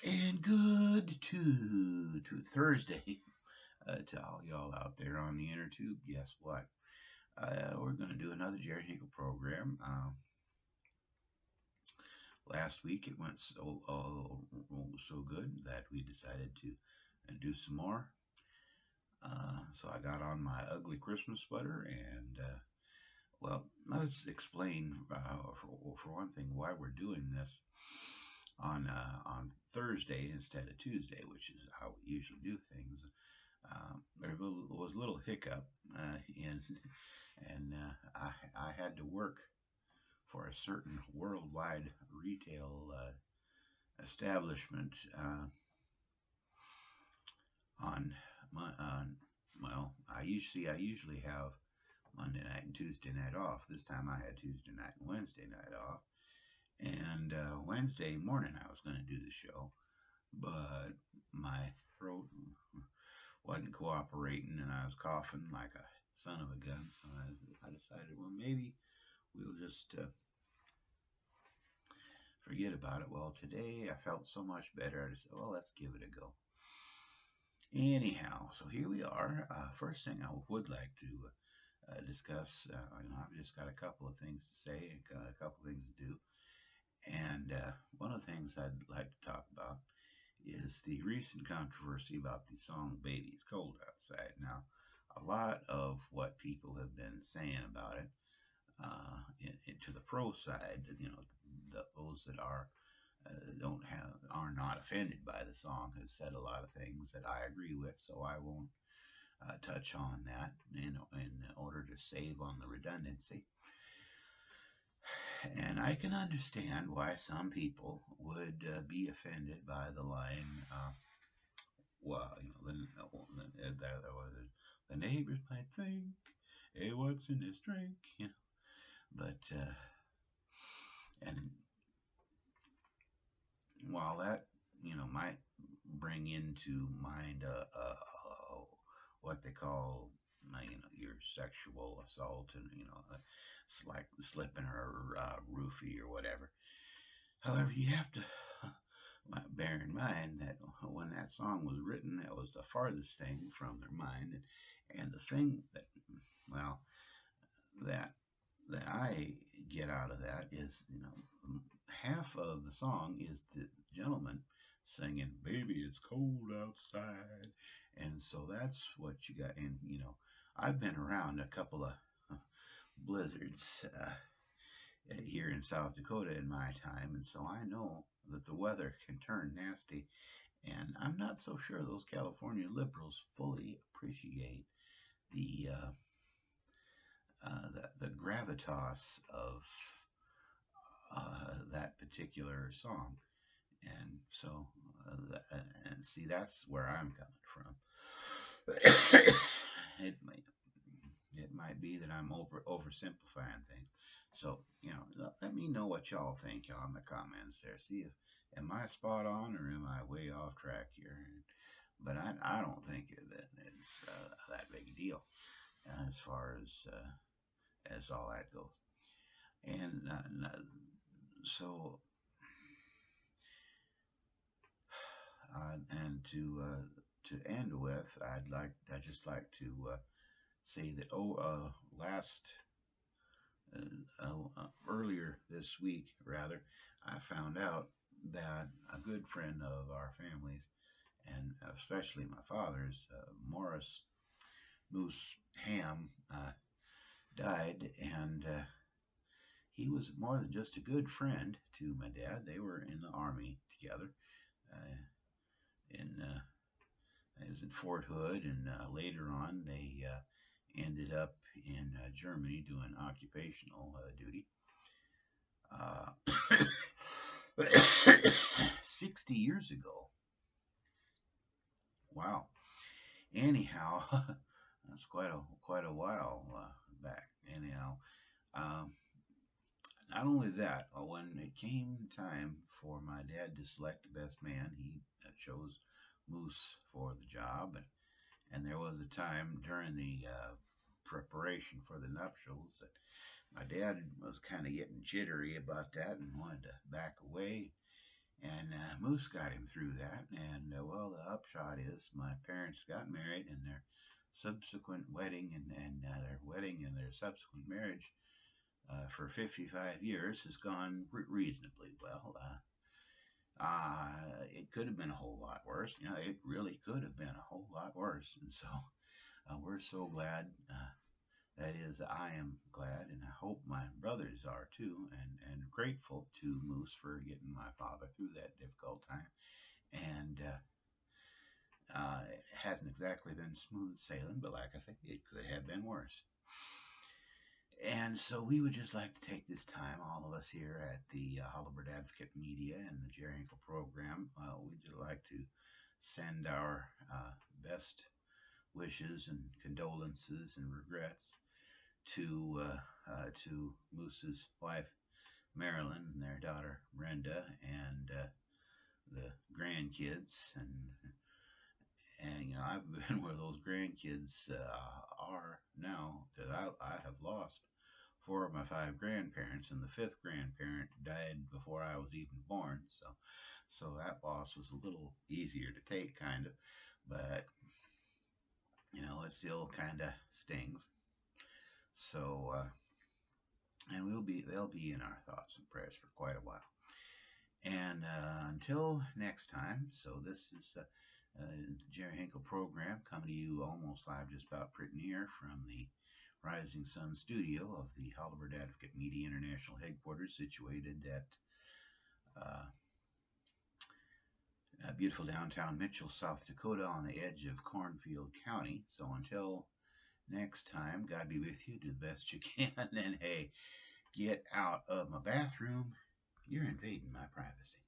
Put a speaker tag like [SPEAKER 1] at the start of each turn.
[SPEAKER 1] And good to Thursday to all y'all out there on the inner tube. Guess what? We're going to do another Jerry Hinkle program. Last week it went so good that we decided to do some more. So I got on my ugly Christmas sweater and well, let's explain for one thing why we're doing this on Thursday instead of Tuesday, which is how we usually do things. There was a little hiccup, and I had to work for a certain worldwide retail establishment on on well, I usually have Monday night and Tuesday night off. This time I had Tuesday night and Wednesday night off, and Wednesday morning I was going to do the show, but my throat wasn't cooperating, and I was coughing like a son of a gun. So I decided, well, maybe we'll just forget about it. Well, today I felt so much better. I just said, well, let's give it a go. Anyhow, so here we are. First thing I would like to discuss, I've just got a couple of things to say and got a couple of things to do. And one of the things I'd like to talk about is the recent controversy about the song Baby It's Cold Outside. Now, a lot of what people have been saying about it, to the pro side, those that are not offended by the song have said a lot of things that I agree with, so I won't touch on that, in order to save on the redundancy. And I can understand why some people would be offended by the line, well, the neighbors might think, hey, what's in this drink? But, and while that, might bring into mind what they call, your sexual assault, and, it's like slipping her roofie or whatever. However, you have to bear in mind that when that song was written, that was the farthest thing from their mind, and the thing that, well, that that I get out of that is, half of the song is the gentleman singing, "Baby, it's cold outside," and so that's what you got. And I've been around a couple of blizzards here in South Dakota in my time, and so I know that the weather can turn nasty. And I'm not so sure those California liberals fully appreciate the the gravitas of that particular song. And so, and see, that's where I'm coming from. it might be that I'm oversimplifying things. So, let me know what y'all think on the comments there. See if am I spot on or am I way off track here? But I don't think that it's that big a deal as far as all that goes. And so, and to end with, I'd just like to say that last earlier this week, rather, I found out that a good friend of our families, and especially my father's, Morris Moose Ham, died, and he was more than just a good friend to my dad. They were in the army together. Uh, in It was in Fort Hood, and later on they ended up in Germany doing occupational duty. Uh, 60 years ago. Wow. Anyhow, that's quite a while back. Anyhow, um, not only that, when it came time for my dad to select the best man, he chose Moose for the job, and there was a time during the preparation for the nuptials that my dad was kind of getting jittery about that and wanted to back away. And Moose got him through that. And well, the upshot is my parents got married, and their subsequent wedding and their wedding and their subsequent marriage for 55 years has gone reasonably well. It could have been a whole lot worse. You know, it really could have been a whole lot worse. And so we're so glad. That is, I am glad, and I hope my brothers are too, and grateful to Moose for getting my father through that difficult time. And it hasn't exactly been smooth sailing, but like I say, it could have been worse. And so we would just like to take this time, all of us here at the Hollywood Advocate Media and the Jerry Hinkle program, we'd just like to send our best wishes and condolences and regrets to Moose's wife Marilyn and their daughter Brenda and the grandkids and you know I've been where those grandkids are now because I have lost four of my five grandparents, and the fifth grandparent died before I was even born. So that loss was a little easier to take, kind of, but you know it still kind of stings. So and they'll be in our thoughts and prayers for quite a while. And until next time, so this is the Jerry Hinkle program coming to you almost live, just about pretty near from the Rising Sun studio of the Hollywood Advocate Media International headquarters, situated at beautiful downtown Mitchell, South Dakota, on the edge of Cornfield County. So until next time, God be with you. Do the best you can. And hey, get out of my bathroom. You're invading my privacy.